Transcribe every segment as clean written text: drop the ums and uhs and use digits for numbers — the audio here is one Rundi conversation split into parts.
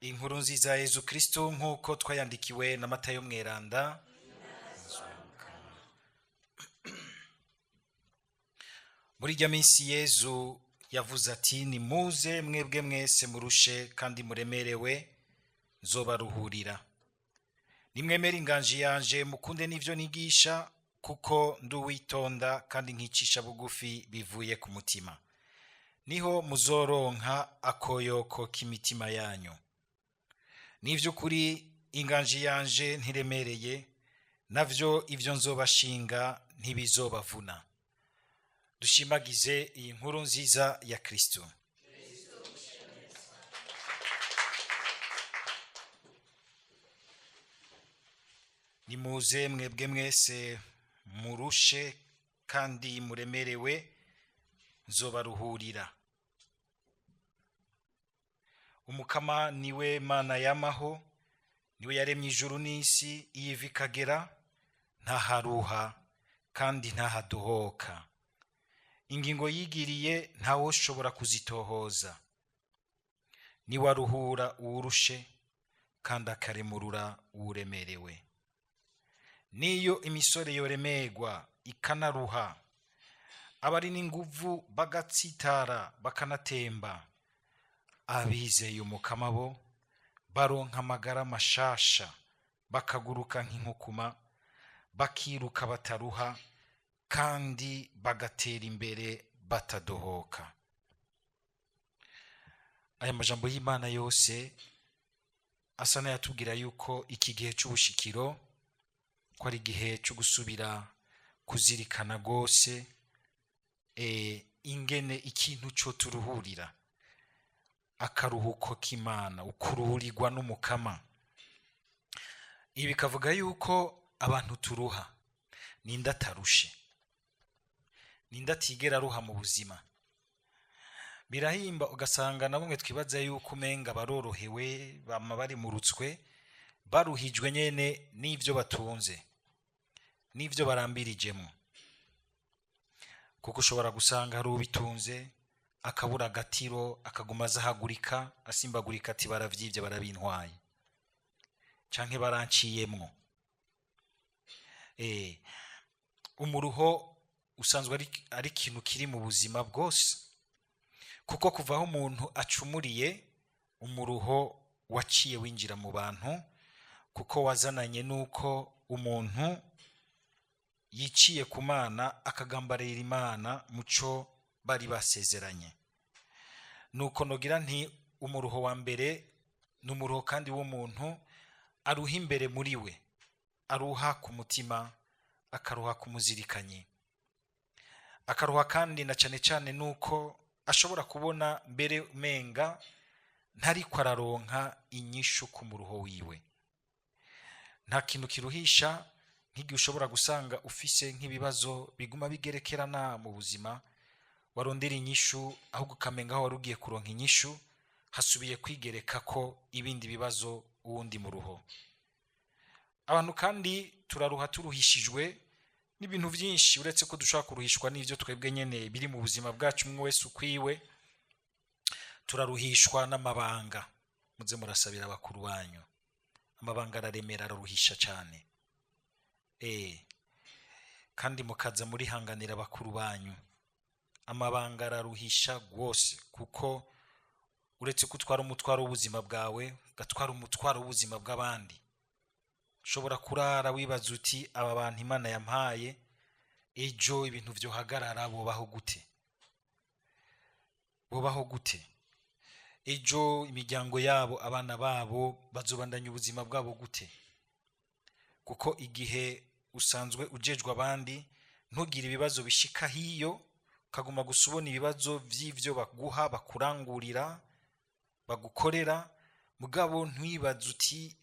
Inkuru nziza ya Yezu Kristo nk'uko twayandikiwe na Matayo mweranda. Muri iryo minsi Yezu yavuze ati, nimuze mwebwe mwese murushe kandi muremerewe, nzobaruhurira. Nimwemere inganji yanje, mukunde n'ivyo nigisha, kuko nduwitonda kandi nkicisha bugufi bivuye ku mutima. Niho muzoronka akoyoko k'imitima yanyu. Nivy'ukuri inganji yanje ntiremereye, navyo ivyo nzobashinga ntibizobavuna. Dushimagize iyi nkuru nziza ya Kristo. Nimuze mwebwe mwese murushe kandi muremerewe, nzobaruhurira. Umukama niwe Mana yamaho, niwe yaremye ijuru n'isi, iyiva ikagera, ntaharuha kandi ntahadohoka. Ingingo yigiriye ntawoshobora kuzitohoza. Niwe aruhura uwurushe kandi akaremurura uwuremerewe. Niyo imisore yoremerwa ikanaruha, abari n'inguvu bagatsitara bakanatemba, abizeye umukama bo baronka amagara mashasha, bakaguruka nk'inkukuma, bakiruka bataruha kandi bagatera imbere batadohoka. Aya majambo y'Imana yose asa n'ayatubwira yuko iki gihe c'ubushikiro ko ari igihe cyo gusubira kuzirikana gose ingene ikintu cyo turuhurira, akaruhuko k'Imana, ukuruhurirwa n'umukama. Ibi bikavuga yuko abantu turuha, ninde atarushe, ninde atigera aruha mu buzima. Birahimba ugasanga na bamwe twibaza yuko umenga barorohewe, bama bari murutswe, baruhijwe nyene n'ivyo batunze, n'ivyo barambirijemo. Kuko ushobora gusanga hari ubitunze akabura agatiro, akaguma azahagurika asimbagurika ati baravyivye barabintwaye, canke baranciyemwo. Umuruho usanzwe ari ikintu kiri mu buzima bwose, kuko kuvaho umuntu acumuriye, umuruho waciye winjira mu bantu, kuko wazananye nuko umuntu yiciye ku Mana akagambarira Imana muco bari basezeranye. Nuko nogira nti umuruho wa mbere n'umuruho kandi w'umuntu aruha imbere muri we, aruha ku mutima, akaruha ku muzirikanye, akaruha kandi na cane cane nuko ashobora kubona mbere umenga ntariko araronka inyishu ku muruho wiwe. Nta kintu kiruhisha nk'igihe ushobora gusanga ufise nk'ibibazo biguma bigerekerana mu buzima, warondera inyishu ahubwo ukamenga aho warugiye kuronka inyishu hasubiye kwigereka ko ibindi bibazo uwundi muruho. Abantu kandi turaruha turuhishijwe n'ibintu byinshi, uretse ko dushaka kuruhishwa n'ivyo twebwe nyene biri mu buzima bwacu umwe wese ukwiwe. Turaruhishwa n'amabanga. Muze murasabira abakuru banyu, amabanga araremera, araruhisha cyane. Kandi mukaza muri hanganira abakuru banyu, amabanga araruhisha rwose, kuko uretse kutwara umutwaro w'ubuzima bwawe, gatwara umutwaro w'ubuzima bw'abandi. Ushobora kurara wibaza uti aba bantu Imana yampaye, ejo ibintu vyo hagarara bobaho gute? Bobaho gute? Ejo imiryango yabo, abana babo bazobandanya ubuzima bwabo gute? Kuko igihe usanzwe ujejwe abandi, ntugire ibibazo bishika hiyo, kaguma gusubona ibibazo vy'ivyo baguha, bakurangurira, bagukorera, mugabo ntwibaza uti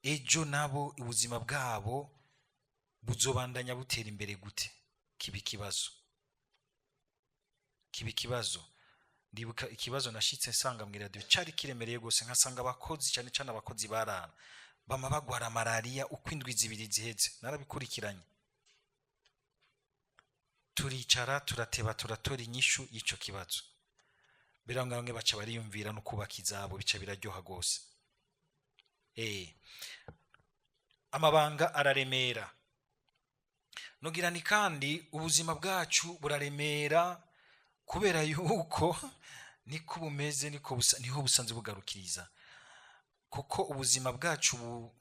ejo nabo ubuzima bwabo buzobandanya butera imbere gute? Kibi kibazo. Ndibuka ikibazo nashitse nsanga mu radio cari kiremereye gose, nkasanga abakozi cyane cyane abakozi barara bama bagwara malaria uko indwi zibiri ziheze. Narabikurikiranye, turicara turateba turatora inyishu y'ico kibazo. biranga bamwe baca bariyumvira no kubaka izabo bica biraryoha gose. Amabanga araremera. Nogira ni kandi ubuzima bwacu buraremera kubera yuko niko bumeze niho busanzwe bugarukiriza. Kuko ubuzima bwacu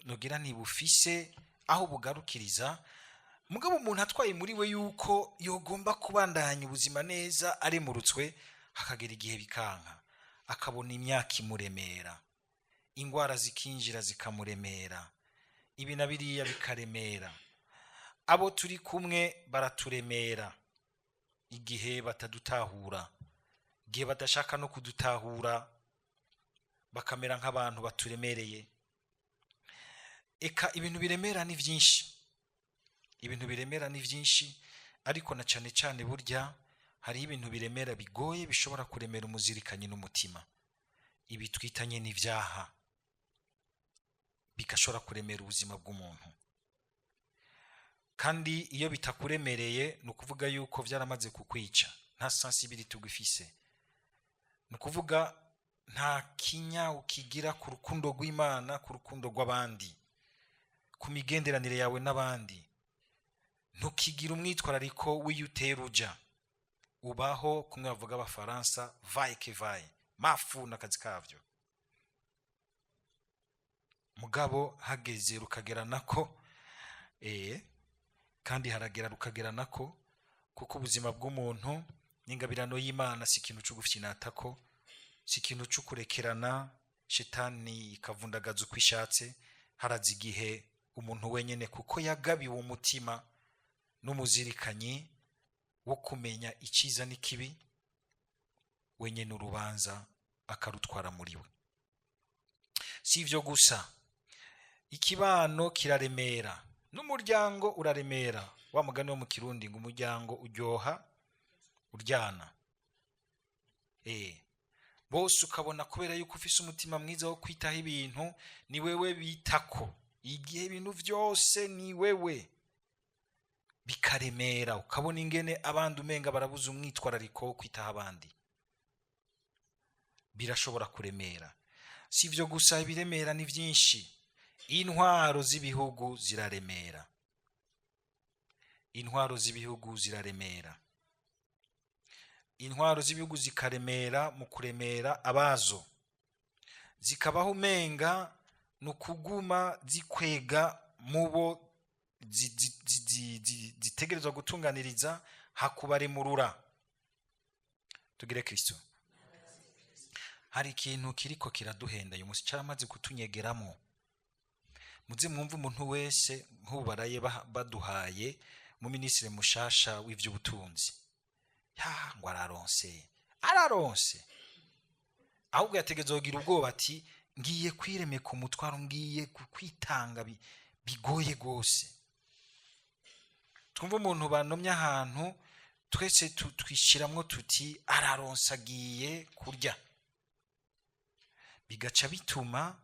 nogira ntibufise aho bugarukiriza, mugabo umuntu atwaye muri we yuko yogomba kubandanya ubuzima neza aremurutswe, hakagera igihe bikanka, akabona imyaka imuremera, ingwara zikinjira zikamuremera, ibi na biriya bikaremera, abo turi kumwe baraturemera igihe batadutahura, igihe badashaka no kudutahura bakamera nk'abantu baturemereye. Eka ibintu biremera ni vyinshi, ibintu biremera ni vyinshi, ariko na cane cane burya hari ibintu biremera bigoye bishobora kuremera umuzirikanyi n'umutima. Ibi twitanye n'ivyaha bigashobora kuremera ubuzima bw'umuntu, kandi iyo bitakuremereye ni ukuvuga yuko vyaramaze kukwica, nta sensibility ugifise, ni ukuvuga nta kinya ukigira ku rukundo rw'Imana, ku rukundo rw'abandi, ku migenderanire yawe n'abandi, ntukigira umwitwarariko w'iyutera uja, ubaho kumwe bavuga abafaransa vaye que vaye, mafu n'akazi kavyo. Mugabo hageze rukagera nako, kandi haragera rukagera nako, kuko ubuzima bw'umuntu n'ingabirano y'Imana si ikintu cyo gufinatako, si ikintu cyo kurekerana shetani ikavundagaza uko ishatse. Harazi igihe umuntu wenyene, kuko yagabiwe umutima n'umuzirikanyi wo kumenya iciza n'ikibi, wenyene urubanza akarutwara muri we. Si ivyo gusa, ikibano kiraremera, n'umuryango uraremera. Wa mugani wo mu Kirundi ngo umuryango uryoha uryana. Bose ukabona kubera yuko ufise umutima mwiza wo kwitaho ibintu, ni wewe bitako, igihe ibintu vyose ni wewe, bikaremera. Ukabona ingene abandi umenga barabuza umwitwarariko wo kwitaho abandi, birashobora kuremera. Si ivyo gusa, ibiremera ni vyinshi. Intwaro z'ibihugu ziraremera, intwaro z'ibihugu ziraremera, intwaro z'ibihugu zikaremera mu kuremera abazo, zikabaho umenga nukuguma zikwega mubo zitegerezwa gutunganiriza hakubaremurura. Tugire Kristo. Hari ikintu kiriko kiraduhenda uyu munsi, cyaramaze kutunyegeramo. Muze mwumva umuntu wese nk'ubaraye baduhaye mu minisitiri mushasha w'ivy'ubutunzi, ngo araronse, ahubwo yategeze kugira ubwoba ati ngiye kwiremeka umutwaro, ngiye kwitanga bigoye gose. Twumva umuntu banomye ahantu, twese twishiramwo tuti araronse agiye kurya, bigaca bituma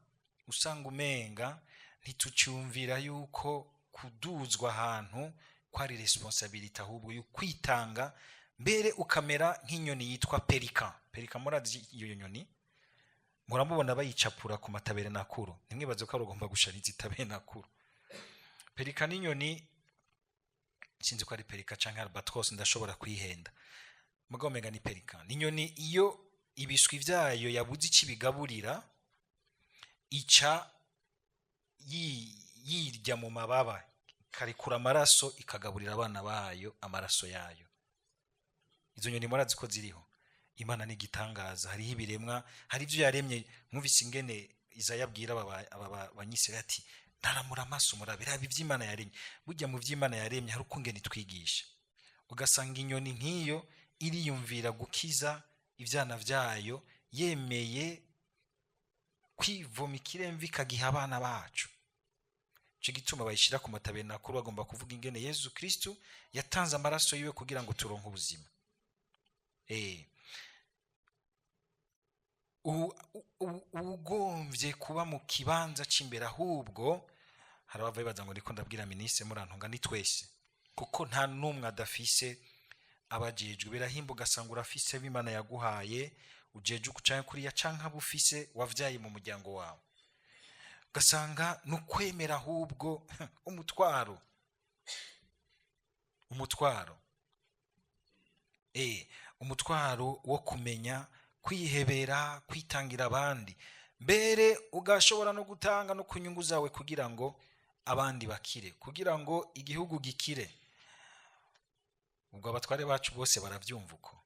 usanga umenga ntitucyumvira yuko kuduzwa ahantu kwari responsabilité, ahubwo y'ukwitanga, mbere ukamera nk'inyoni yitwa Pelican. Murazi iyo nyoni, muramubona bayicapura ku matabere nakuru, nimwibaze ko arugomba gushariza itabere nakuru. Pelican ni inyoni, sinzi ko ari Pelican canke Albatros, ndashobora kwihenda, mugabo menga ni Pelican. Ni inyoni iyo ibiswi vyayo yabuze ikibigaburira, ica yirya mu mababa, karikura amaraso ikagaburira abana bayo amaraso yayo. Izo nyoni murazi ko ziriho. Imana ni igitangaza. Hariho ibiremwa, hari ivyo yaremye. Mwumvise ingene Izaya abwira aba banyisirayeli ati ndaramura amaso murabira ivy'Imana yaremye. Burya mu vy'Imana yaremye hari uko ngene twigisha, ugasanga inyoni nk'iyo iriyumvira gukiza ivyana vyayo, yemeye kwivoma ikiremve ikagiha abana bacu. Cyo gituma bayishira ku matabenakuru, bagomba kuvuga ingene Yesu Kristo yatanze amaraso yiwe kugira ngo turonke ubuzima. Ugomvye kuba mu kibanza c'imbere, ahubwo harabavuye baza ngo ndiko ndabwira ministre murantunga ni twese, kuko nta numwe adafise abajejwe. Birahimba ugasanga urafise b'Imana yaguhaye ujeje ukucanya kuriya canka bufise wavyaye mu muryango wawe, ugasanga nukwemera ahubwo umutwaro umutwaro wo kumenya kwihebera, kwitangira abandi, mbere ugashobora no gutanga no kunyungu zawe kugira ngo abandi bakire, kugira ngo igihugu gikire. Ubwo abatware bacu bose baravyumva uko,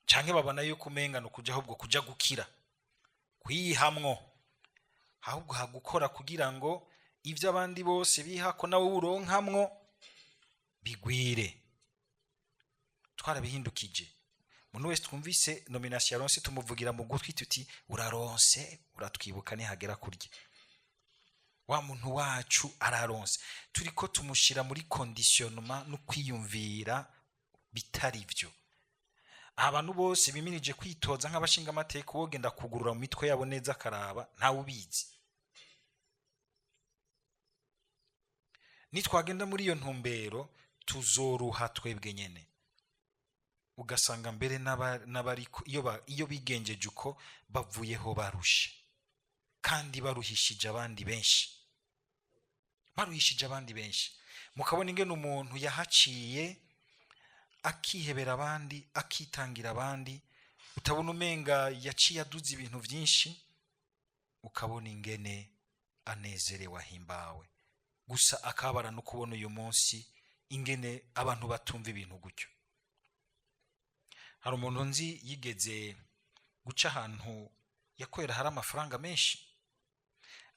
canke babona yuko umenga no kuja ahubwo kuja gukira, kwihamwo, ahubwo hagukora kugira ngo ivyo abandi bose bihako nawe uronkamwo bigwire. Twarabihindukije, umuntu wese twumvise nomination yaronse tumuvugira mu gutwi tuti uraronse, uratwibuka nihagera kurya. Wa muntu wacu araronse, turiko tumushira muri conditionnement no kwiyumvira bitari vyo. Abantu bose bimirije kwitoza nk'abashinga amateka, wogenda kugurura mu mitwe yabo neza karaba ntawe ubizi. Nitwagenda muri iyo ntumbero tuzoruha twebwe nyene, ugasanga mbere n'abariko iyo bigenjeje uko bavuyeho barushe, kandi baruhishije abandi benshi. Mukabona ingene umuntu yahaciye akihebera abandi, akitangira abandi, utabona umenga yaciye aduza ibintu vyinshi, ukabona ingene anezerewe ahimbawe. Gusa akabara no kubona uyu munsi ingene abantu batumva ibintu gutyo. Hari umuntu nzi yigeze guca ahantu yakorera hari amafaranga menshi,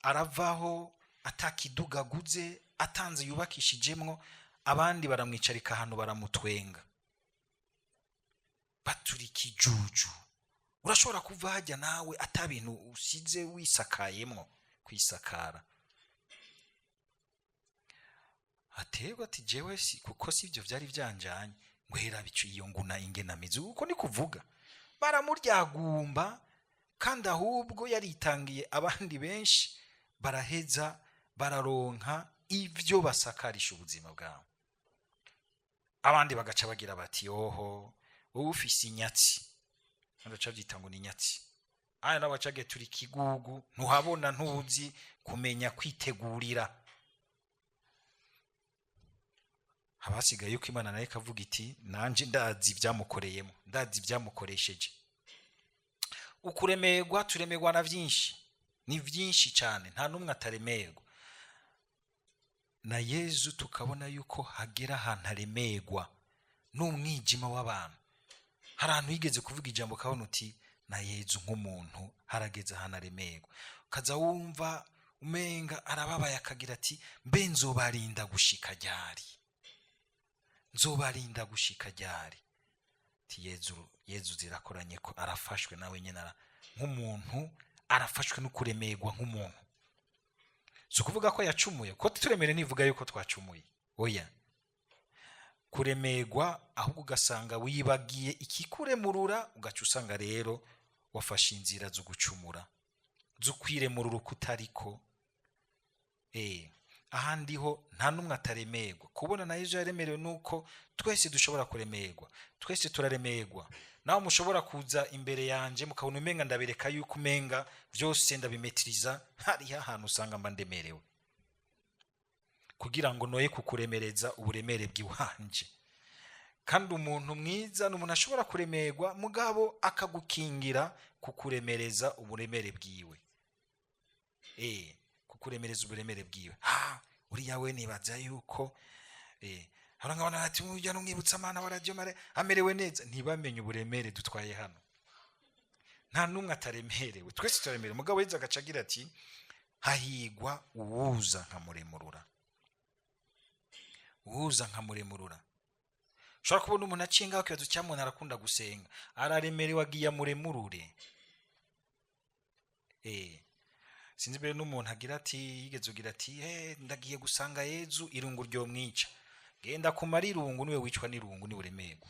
aravaho atakidugaguze, atanze yubakishijemwo, abandi baramwicarika ahantu baramutwenga, baturika ijuju. Urashobora kuva hajya nawe atabintu usize wisakayemwo, kwisakara. Aterwa ati jewe si kuko sivyo vyari vyanjanye, ngo hera bicu iyo nguna ingenamizi, uko ni kuvuga baramuryagumba, kandi ahubwo yaritangiye abandi benshi baraheza bararonka ivyo basakarisha ubuzima bwabo. Abandi bagaca bagira bati oho wowe ufise inyatsi, ndaca byita ngo ni inyatsi. Aya nabacage turi kigugu, ntuhabona ntuzi kumenya kwitegurira. Habasigaye yuko Imana naye kavuga iti nanje ndazi ibyamukoreyemo, ndazi ibyamukoresheje. Ukuremerwa turemerwa na vyinshi, ni vyinshi cyane, nta numwe ataremerwa na Yezu. Tukabona yuko hagera ahantu aremerwa n'umwijima w'abantu. Hari ahantu yigeze kuvuga ijambo kabona uti na Yezu nk'umuntu harageze ahantu aremerwa, ukaza wumva umenga arababaye, akagira ati mbe nzobarinda gushika ryari. Ti Yezu zirakoranye ko arafashwe nawe nyene nk'umuntu, arafashwe no kuremerwa nk'umuntu. So kuvuga ko yacumuye, ko turemere nivuga yuko twacumuye, oya. Kuremerwa ahubwo ugasanga wibagiye ikikuremurura, ugaca usanga rero wafashe inzira zo gucumura, zo kwiremurura kutariko. Ahandi ho nta numwe ataremerwa. Kubona na Yesu yaremerewe nuko twese dushobora kuremerwa, twese turaremerwa. Nawe mushobora kuza imbere yanje mukabona umenga ndabereka yuko umenga vyose ndabimetriza, hari ahantu usanga mba ndemerewe, kugira ngo noye kukuremereza uburemere bw'iwanje. Kandi umuntu mwiza n'umuntu ashobora kuremerwa mugabo akagukingira kukuremereza uburemere bwiwe, kukuremereza uburemere bwiwe. Uriya we nibaza yuko harangabana ati mujya numwibutsa Mana wa radio mare amerewe neza, ntibamenye uburemere dutwaye hano. Nta numwe ataremerewe, twese turaremerewe. Mugabo yiza agacagira ati hahigwa uwuza nkamuremurura, Ushobora kubona umuntu acinga akibazo cyamwe arakunda gusenga, araremerewe agiye muremurure. Sinzi bere n'umuntu agira ati yigeze ugira ati ndagiye gusanga Yezu irungu ryo mwica, genda kumara irungu niwe wicwa n'irungu ni uremerwa.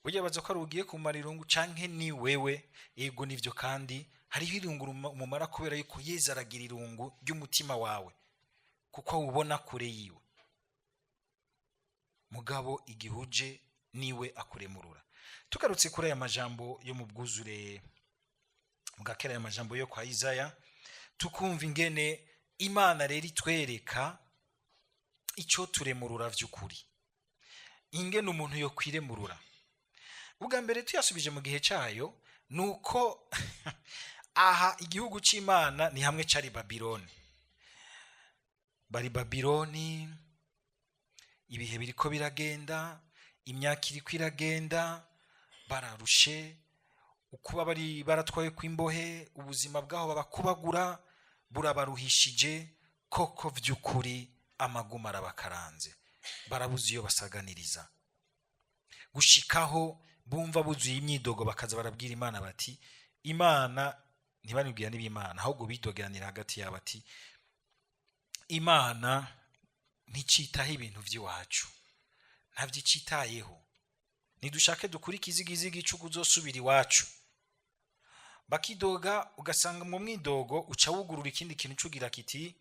Ujya baza ko arugiye kumara irungu canke ni wewe, ego nivyo. Kandi hariho irungu umumara kubera yuko Yezu aragira irungu ry'umutima wawe, kuko ubona kure yiwe. mugabo igihuje niwe akuremurura. Tugarutse kuri aya majambo yo mu bwuzure bwa kera, aya majambo yo kwa Isaya, tukumva ingene Imana rero itwereka icyo turemurura vy'ukuri, ingene umuntu yo kwiremurura. Ubwa mbere tuyasubije mu gihe cyayo nuko aha igihugu c'Imana ni hamwe cari Babiloni. Bari Babiloni, ibihe biriko biragenda, imyaka iriko iragenda, bararushe, ukuba bari baratwaye kw'imbohe, ubuzima bwaho babakubagura burabaruhishije, koko vy'ukuri amaguma arabakaranze, barabuze iyo basaganiriza, gushikaho bumva buzuye imyidogo bakaza barabwira Imana bati, Imana ntibanibwira n'ibimana, ahubwo bidogeranira hagati yabo bati, Imana nticitaho ibintu vy'iwacu, ntavyicitayeho, nidushake dukurikize igizigi cyo kuzosubira iwacu. Bakidoga, ugasanga mu mwidogo uca wugurura ikindi kintu cugira kiti,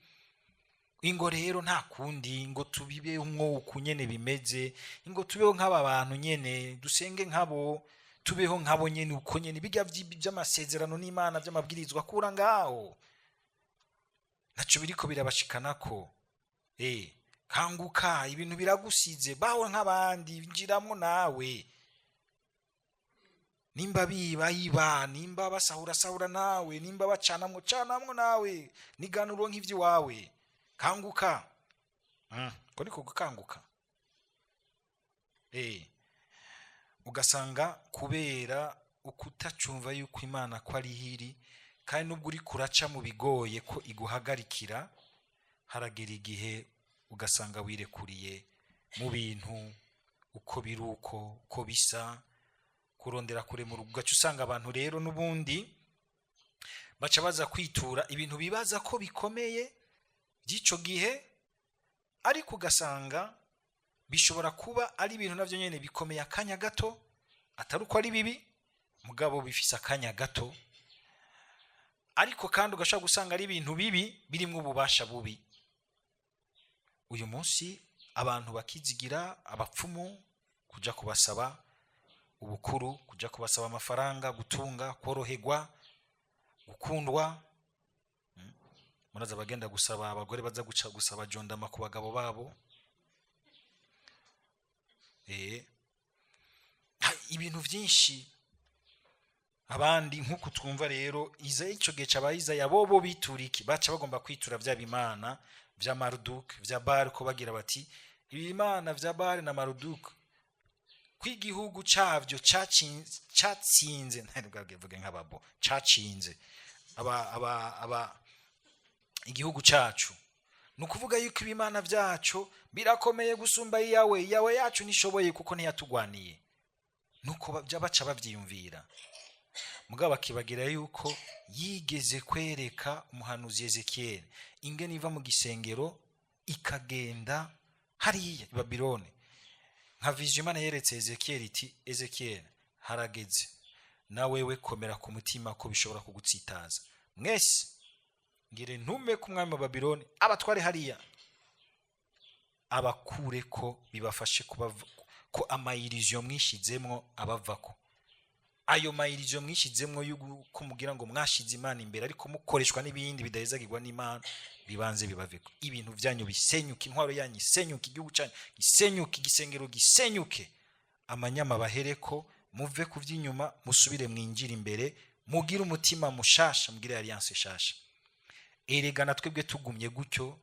ingo rero nta kundi, ngo tubibeho uko nyene bimeze, ingo tubeho nk'aba bantu nyene, dusenge nk'abo, tubeho nk'abo nyene uko nyene, bijya by'amasezerano n'Imana by'amabwirizwa kura ngaho, naco biriko birabashikanako. Kanguka, ibintu biragusize, baho nk'abandi, njiramwo nawe. Nimba biba iba, nimba basahura sahura nawe, nimba bacanamwo canamwo nawe, niganuro nk'ivyo wawe. Kanguka. Ko niko gukanguka. Ugasanga kubera ukutacumva yuko Imana ko ari hiri, kandi nubwo uri kuraca mu bigoye ko iguhagarikira, haragera igihe ugasanga wirekuriye mu bintu uko biruko, uko bisa, kurondera kuremura. Ugaca usanga abantu rero n'ubundi baca baza kwitura ibintu bibaza ko bikomeye by'ico gihe, ariko ugasanga bishobora kuba ari ibintu navyo nyene bikomeye akanya gato, atari uko ari bibi, mugabo bifise akanya gato, ariko kandi ugashaka gusanga ari ibintu bibi birimwo ububasha bubi. Uyu munsi abantu bakizigira abapfumu, kuja kubasaba ubukuru, kuja kubasaba amafaranga, gutunga, koroherwa, gukundwa. Muraza bagenda gusaba abagore, baza guca gusaba jondama ku bagabo babo. Ibintu vyinshi. Abandi nkuko twumva rero Isaya, ico gihe c'abayiza bobo bituriki, baca bagomba kwitura vya bimana vya Marduk, vya Baal, ko bagira bati, ibimana vya Baal na Marduk kw'igihugu cavyo catsinze, ntabwo nk'ababo, cacinze aba igihugu cacu. Nukuvuga yuko ibimana vyacu birakomeye gusumba iyawe, yawe yacu nishoboye kuko ntiyatugwaniye. Nuko baca bavyiyumvira. Mugabo akibagira yuko yigeze kwereka umuhanuzi Ezekiel ingene iva mu gisengero ikagenda hariya i Babiloni. Nka vision Imana yeretse Ezekiel iti, Ezekiel harageze, na wewe komera ku mutima ko bishobora kugutsitaza. Mwese ngire ntume ku mwami wa Babiloni abatware hariya, abakure ko bibafashe ko amayirizo mwishizemwo abavako. Ayo mayirizo mwishizemwo yuko mugira ngo mwashize Imana imbere, ariko mukoreshwa n'ibindi bidahezagirwa n'Imana, bibanze bibaveko. Ibintu vyanyu bisenyuke, intwaro yanyu isenyuke, igihugu cyanyu gisenyuke, igisengero gisenyuke, amanyama bahereko, muve ku vy'inyuma, musubire mwinjira imbere, mugire umutima mushasha, mugire alliance shasha. Erega na twebwe tugumye gutyo,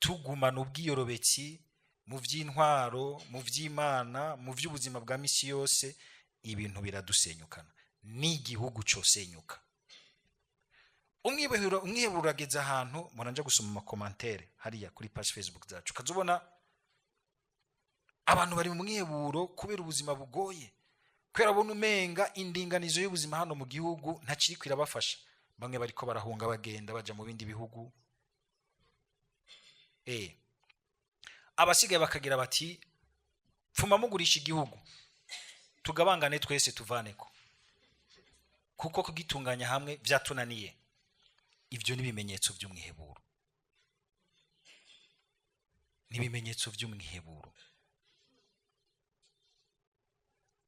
tugumana ubwiyorobetsi mu vy'intwaro, mu vy'Imana, mu vy'ubuzima bwa misi yose, ibintu biradusenyukana, n'igihugu cosenyuka. Umwiheburo urageze ahantu, muranja gusoma amakomantere hariya kuri page Facebook zacu, kazubona abantu bari mu mwiheburo kubera ubuzima bugoye, kubera bona umenga indinganizo y'ubuzima hano mu gihugu ntakiri kwirabafasha. Bamwe bariko barahunga bagenda baja mu bindi bihugu. Abasigaye bakagira bati, pfuma mugurisha igihugu, tugabangane twese tuvaneko, kuko kugitunganya hamwe vyatunaniye. Ivyo ni bimenyetso vy'umwiheburo, ni bimenyetso vy'umwiheburo.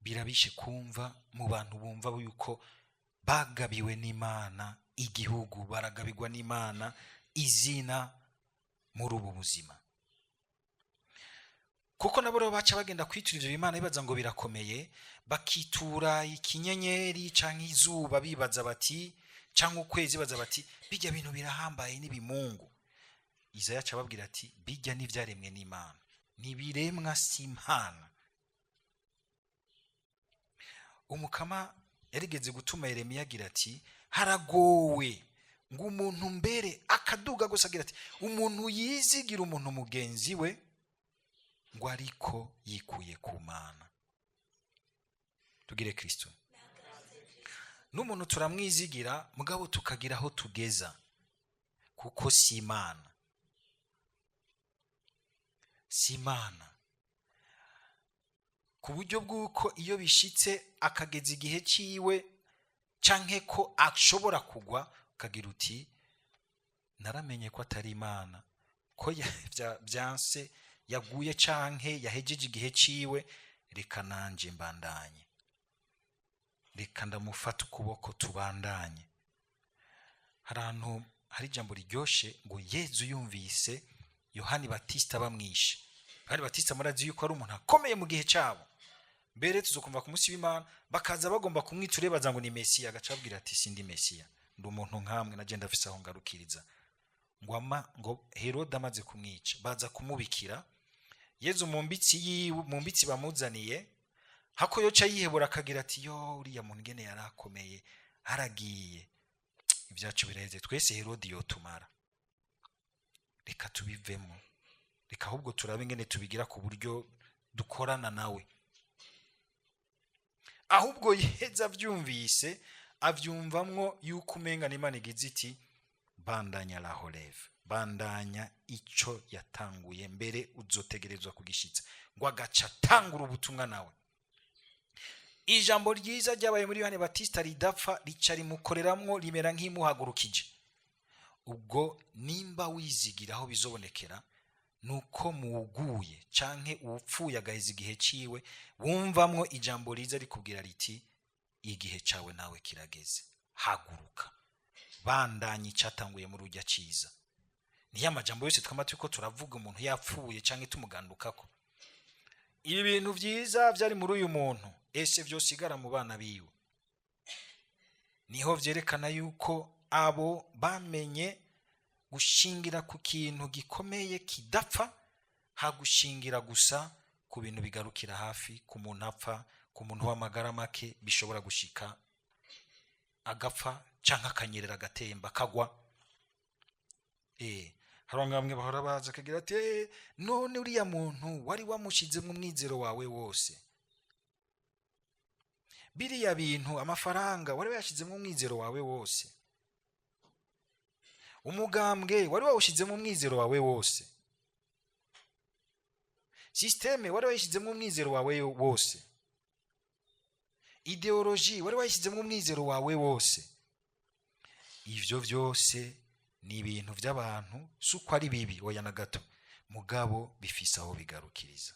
birabishe kumva mu bantu bumva yuko bagabiwe n'Imana igihugu, baragabirwa n'Imana izina muri ubu buzima. Kuko nabo rero baca bagenda kwitura ivyo Imana bibaza ngo birakomeye, bakitura ikinyenyeri canke izuba bibaza bati, canke ukwezi baza bati bijya bintu birahambaye n'ibimungu. Izaya aca ababwira ati bijya n'ivyaremwe n'Imana, nibiremwa s'Imana. Umukama yarigeze gutuma Yeremiya agira ati haragowe ngo umuntu mbere akaduga gusa agira ati umuntu yizigira umuntu mugenzi we ngo ariko yikuye ku Mana. Tugire Kristo. N'umuntu turamwizigira mugabo tukagira aho tugeza kuko si Imana. Si Imana. Ku buryo bw'uko iyo bishitse akageza igihe ciwe canke ko ashobora kugwa ukagira uti naramenye ko atari Imana, ko byanse yaguye canke yahejeje igihe ciwe, reka nanje mbandanye, reka ndamufata ukuboko tubandanye. Hari ijambo riryoshe ngo Yezu yumvise Yohani Batista bamwishe. Yohani Batista murazi yuko ari umuntu akomeye mu gihe cyabo, mbere tuzokumva ku munsi w'Imana bakaza bagomba kumwitura baza ngo ni Mesiya, agacabwira ati sindi Mesiya, ndi umuntu nkamwe nagenda afise aho ngarukiriza. Ngo Herode amaze kumwica baza kumubikira Yezu mu mbitsi bamuzaniye, hako yoca yihebura akagira ati yo uriya muntu ngene yarakomeye haragiye, ibyacu biraheze, twese Herode yotumara, reka tubivemo, reka ahubwo turabe ngene tubigira ku buryo dukorana nawe. Ahubwo Yezu avyumvise avyumvamwo yuko umenga n'Imana igize iti bandanya la Horeve, bandanya ico yatanguye mbere uzotegerezwa kugishitsa, ngo agaca tangura ubutumwa nawe. Ijambo ryiza ryabaye muri Yohani Batista ridapfa rica rimukoreramwo rimera nk'imuhagurukije. Ubwo nimba wizigira aho bizobonekera nuko muguye canke upfuye agaheza igihe ciwe, wumvamwo ijambo riza rikubwira riti igihe cawe nawe kirageze, haguruka bandanye icatanguye muri ujya ciza. Niyo amajambo yose twamati ko turavuga umuntu yapfuye canke tumugandukako. Ibi bintu vyiza vyari muri uyu muntu ese vyosigara mu bana biwe. Niho vyerekana yuko abo bamenye gushingira ku kintu gikomeye kidapfa, hagushingira gusa ku bintu bigarukira hafi, ku muntu apfa, ku muntu w'amagara make bishobora gushika agapfa canke akanyerera agatemba kagwa. Hari bamwe bahora baza akagira ati none uriya muntu wari wamushize mu mwizero wawe wose, biriya bintu amafaranga wari wayashize mu mwizero wawe wose, umugambwe wari wawushize mu mwizero wawe wose, systeme wari wayishize mu mwizero wawe wose, ideology wari wayishize mu mwizero wawe wose. Ivyo vyose ni ibintu by'abantu suko ari bibi oya na gato, mugabo bifise aho bigarukiriza.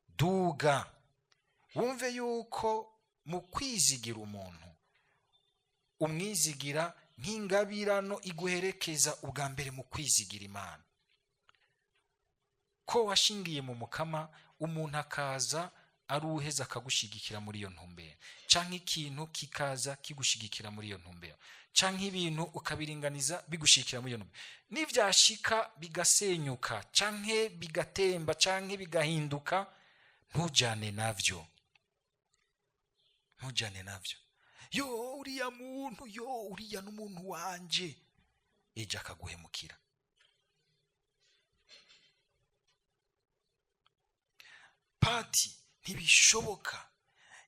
Duga wumve yuko mu kwizigira umuntu umwizigira nk'ingabirano iguherekeza ubwa mbere mu kwizigira Imana, ko washingiye mu Mukama umuntu akaza aruheza akagushigikira muri iyo ntumbero, canke ikintu kikaza kigushigikira muri iyo ntumbero, canke ibintu ukabiringaniza bigushikira muri iyo ntumbero. Nivyashika bigasenyuka canke bigatemba canke bigahinduka, ntujane navyo, ntujane navyo. Yo uriya muntu, yo uriya n'umuntu wanje, ejo akaguhemukira. Pati ntibishoboka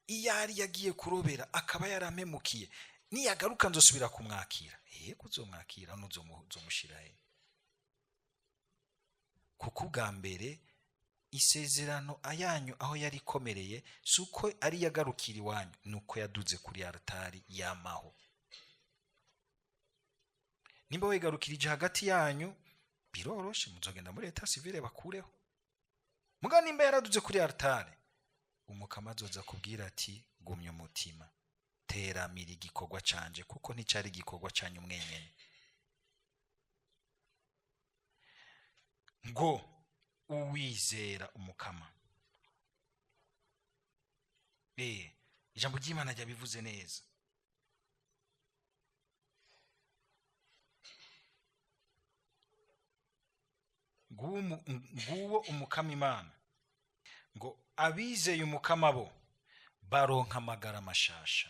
iyo ari yagiye kurobera akaba yaramemukiye, niyagaruka nzosubira kumwakira. Kuzomwakira nuzomushira he? Kuko bwa mbere isezerano ayanyu aho yari komereye suko ari yagarukira iwanyu, nuko yaduze kuri altari yamaho. Nimba wegarukirije hagati yanyu biroroshe, muzogenda muri leta civile bakureho. Muga nimba yaraduze kuri altari umukama azoza kubwira ati gumya umutima, teramira igikorwa canje, kuko nticari igikorwa canyu mwenyene. Ngo uwizera umukama. Ijambo ry'Imana ryabivuze neza. Nguwo umukama Imana, ngo abizeye umukama bo baronka amagara mashasha.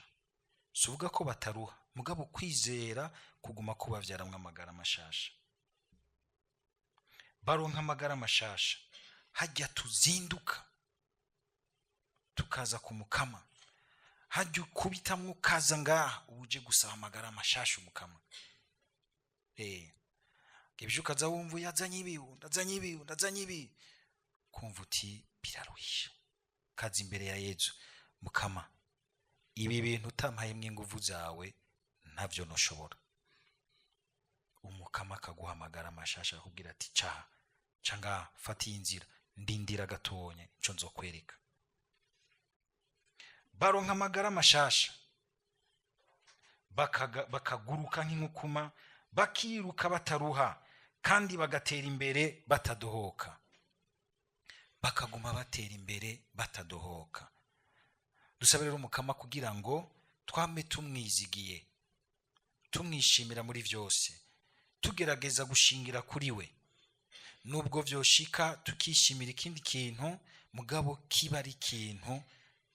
Suvuga ko bataruha, mugabo kwizera kuguma kubavyaramwe amagara mashasha. Baronka amagara mashasha, hajya tuzinduka tukaza ku mukama, hajya ukubitamwo ukaza ngaha uje gusaba amagara mashasha umukama. Ibyo ukaza wumva yazanye ibi, kumva uti biraruhisha, kaza imbere ya Yesu, mukama ibi bintu utampaye mw'inguvu zawe ntavyo noshobora. Umukama akaguhamagara amashasha akubwira ati canga fata inzira, ndindira gatonye ico nzokwereka. Baronka amagara amashasha, bakaguruka nk'inkukuma, bakiruka bataruha, kandi bagatera imbere batadohoka. Bakaguma batera imbere batadohoka. Dusabe rero umukama kugira ngo twame tumwizigiye, tumwishimira muri vyose, tugerageza gushingira kuri we. Nubwo vyoshika tukishimira ikindi kintu, mugabo kiba ari ikintu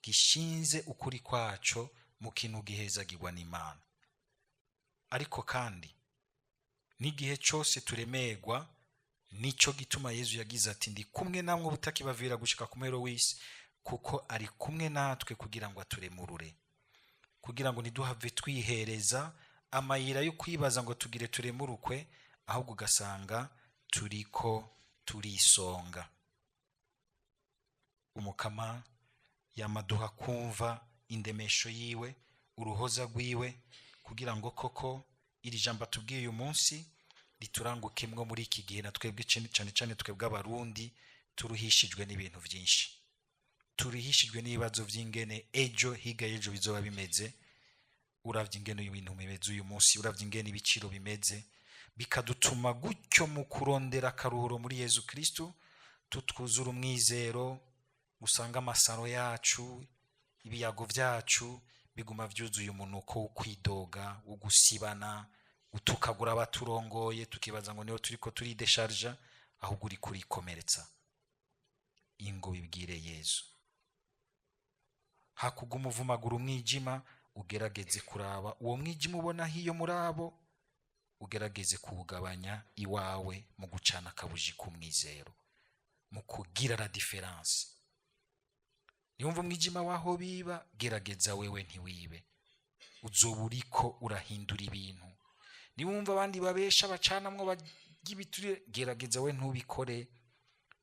gishinze ukuri kwaco mu kintu gihezagirwa n'Imana. Ariko kandi n'igihe cyose turemerwa, nico gituma Yesu yagize ati ndi kumwe namwe butakibavira gushika ku mpero w'isi, kuko ari kumwe natwe kugira ngo aturemurure, kugira ngo ntiduhave twihereza amayira yo kwibaza ngo tugire turemurukwe, ahubwo ugasanga turiko turisonga. Umukama yamaduha kumva indemesho yiwe, uruhoza rwiwe, kugira ngo koko iri jambo atubwiye uyu munsi riturangukemwo muri iki gihe, na twebwe cyane cyane twebwe abarundi turuhishijwe n'ibintu byinshi, turihishijwe n'ibibazo by'ingene ejo higa ejo bizoba bimeze. Uravye ingene ibintu bimeze uyu munsi, uravye ingene ibiciro bimeze, bikadutuma gutyo mu kurondera akaruhuro muri Yesu Kristo, tutwuzura umwizero, usanga amasaro yacu, ibiyago vyacu biguma vyuzuye umunuko wo kwidoga, wo gusibana, utukagura abaturongoye, tukibaza ngo niho turiko turidesharja, ahubwo uri kurikomeretsa. Ingo bibwire Yesu, hakuguma uvumagura umwijima, ugerageze kuraba uwo mwijima ubona hiyo murabo, ugerageze kuwugabanya iwawe mu gucana akabuji k'umwizero, mu kugira la difference. Niwumva umwijima waho biba, gerageza wewe ntiwibe, uzoba uriko urahindura ibintu. Niwumva abandi babesha bacanamwo bagibiture, gerageza we ntubikore,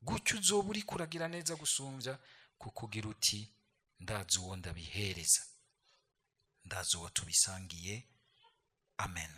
gutyo uzoba uriko uragira neza gusumvya, kukugira uti ndazi uwo ndabihereza, ndazi uwo tubisangiye. Amen.